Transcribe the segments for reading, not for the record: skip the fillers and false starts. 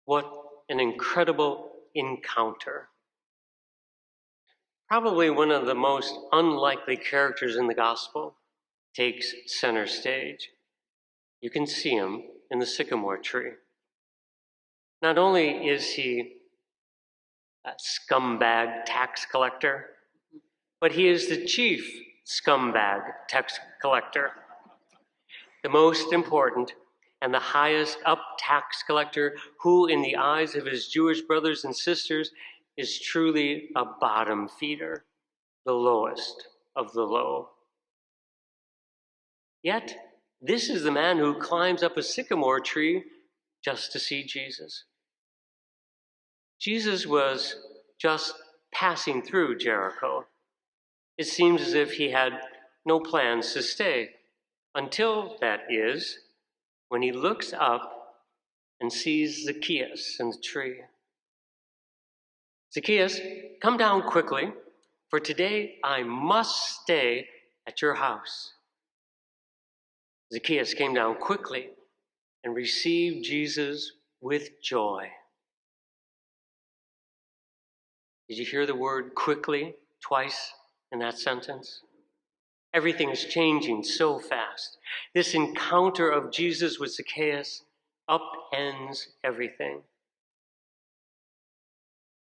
What an incredible encounter. Probably one of the most unlikely characters in the gospel takes center stage. You can see him in the sycamore tree. Not only is he a scumbag tax collector, but he is the chief scumbag tax collector, the most important and the highest up tax collector who, in the eyes of his Jewish brothers and sisters, is truly a bottom feeder, the lowest of the low. Yet, this is the man who climbs up a sycamore tree just to see Jesus. Jesus was just passing through Jericho. It seems as if he had no plans to stay, until, that is, when he looks up and sees Zacchaeus in the tree. Zacchaeus, come down quickly, for today I must stay at your house. Zacchaeus came down quickly and received Jesus with joy. Did you hear the word quickly twice in that sentence? Everything is changing so fast. This encounter of Jesus with Zacchaeus upends everything.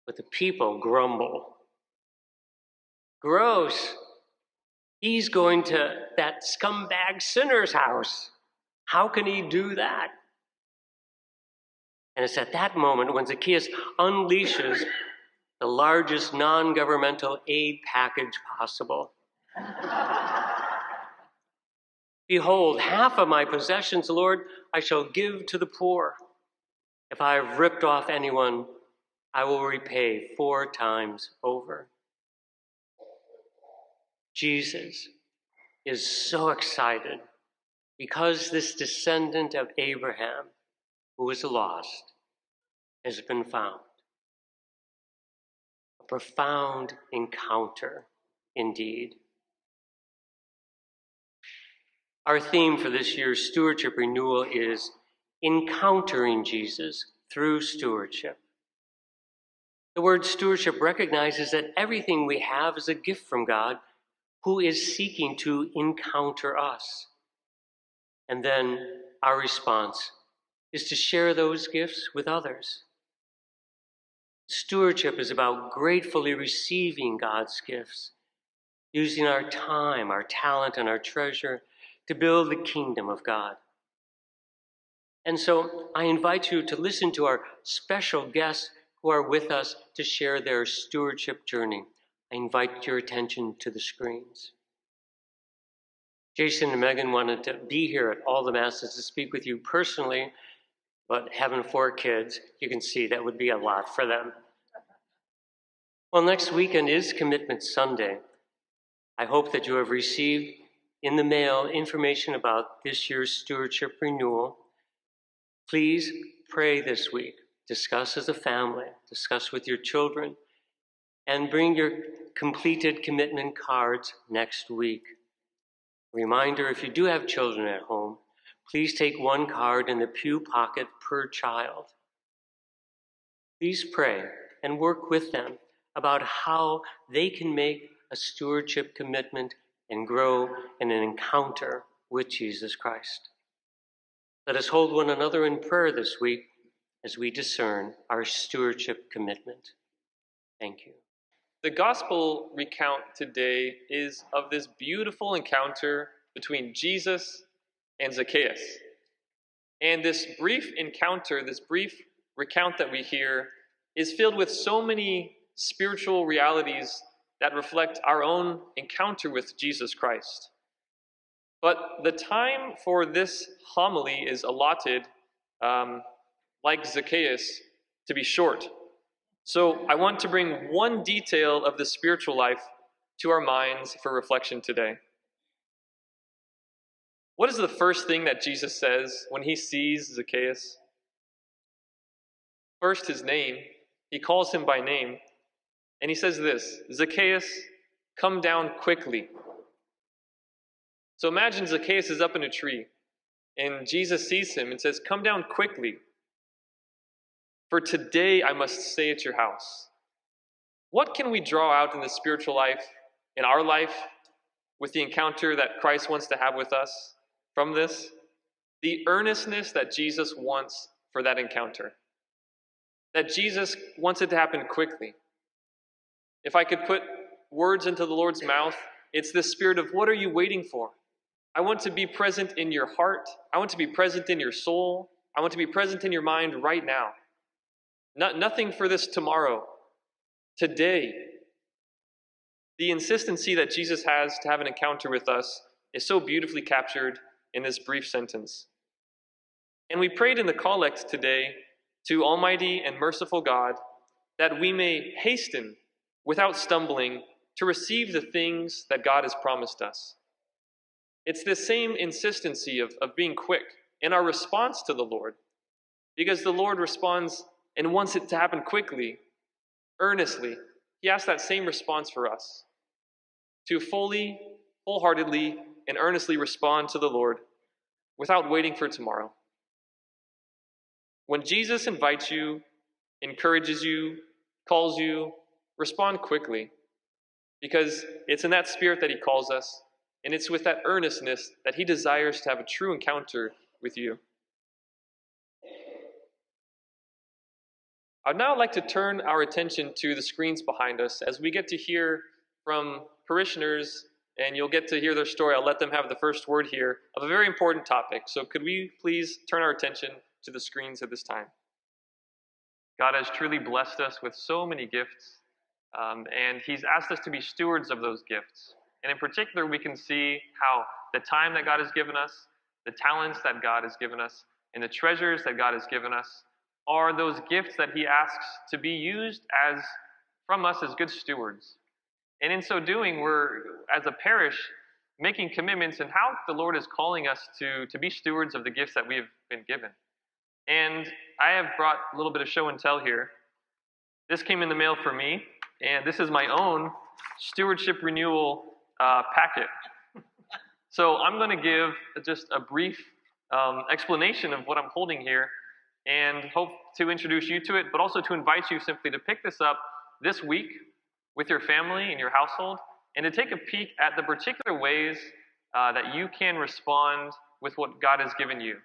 But the people grumble. Gross. He's going to that scumbag sinner's house. How can he do that? And it's at that moment when Zacchaeus unleashes the largest non-governmental aid package possible. Behold, half of my possessions, Lord, I shall give to the poor. If I have ripped off anyone, I will repay 4 times over. Jesus is so excited because this descendant of Abraham, who was lost, has been found. A profound encounter indeed. Our theme for this year's stewardship renewal is encountering Jesus through stewardship. The word stewardship recognizes that everything we have is a gift from God, who is seeking to encounter us. And then our response is to share those gifts with others. Stewardship is about gratefully receiving God's gifts, using our time, our talent, and our treasure to build the kingdom of God. And so I invite you to listen to our special guests who are with us to share their stewardship journey. I invite your attention to the screens. Jason and Megan wanted to be here at all the Masses to speak with you personally, but having 4 kids, you can see that would be a lot for them. Well, next weekend is Commitment Sunday. I hope that you have received in the mail information about this year's stewardship renewal. Please pray this week. Discuss as a family. Discuss with your children. And bring your completed commitment cards next week. Reminder, if you do have children at home, please take 1 card in the pew pocket per child. Please pray and work with them about how they can make a stewardship commitment and grow in an encounter with Jesus Christ. Let us hold one another in prayer this week as we discern our stewardship commitment. Thank you. The gospel recount today is of this beautiful encounter between Jesus and Zacchaeus. And this brief encounter, this brief recount that we hear, is filled with so many spiritual realities that reflect our own encounter with Jesus Christ. But the time for this homily is allotted, like Zacchaeus, to be short. So I want to bring one detail of the spiritual life to our minds for reflection today. What is the first thing that Jesus says when he sees Zacchaeus? First, his name. He calls him by name. And he says this, Zacchaeus, come down quickly. So imagine Zacchaeus is up in a tree, and Jesus sees him and says, come down quickly. For today I must stay at your house. What can we draw out in the spiritual life, in our life, with the encounter that Christ wants to have with us from this? The earnestness that Jesus wants for that encounter. That Jesus wants it to happen quickly. If I could put words into the Lord's mouth, it's this spirit of, what are you waiting for? I want to be present in your heart. I want to be present in your soul. I want to be present in your mind right now. Nothing for this tomorrow. Today. The insistency that Jesus has to have an encounter with us is so beautifully captured in this brief sentence. And we prayed in the collect today to Almighty and merciful God that we may hasten without stumbling to receive the things that God has promised us. It's this same insistency of being quick in our response to the Lord, because the Lord responds and wants it to happen quickly, earnestly. He asks that same response for us, to fully, wholeheartedly, and earnestly respond to the Lord without waiting for tomorrow. When Jesus invites you, encourages you, calls you, respond quickly, because it's in that spirit that he calls us, and it's with that earnestness that he desires to have a true encounter with you. I'd now like to turn our attention to the screens behind us as we get to hear from parishioners, and you'll get to hear their story. I'll let them have the first word here of a very important topic. So could we please turn our attention to the screens at this time? God has truly blessed us with so many gifts, and he's asked us to be stewards of those gifts. And in particular, we can see how the time that God has given us, the talents that God has given us, and the treasures that God has given us are those gifts that he asks to be used from us as good stewards. And in so doing, we're, as a parish, making commitments in how the Lord is calling us to be stewards of the gifts that we have been given. And I have brought a little bit of show and tell here. This came in the mail for me, and this is my own stewardship renewal packet. So I'm going to give just a brief explanation of what I'm holding here, and hope to introduce you to it, but also to invite you simply to pick this up this week with your family and your household, and to take a peek at the particular ways that you can respond with what God has given you.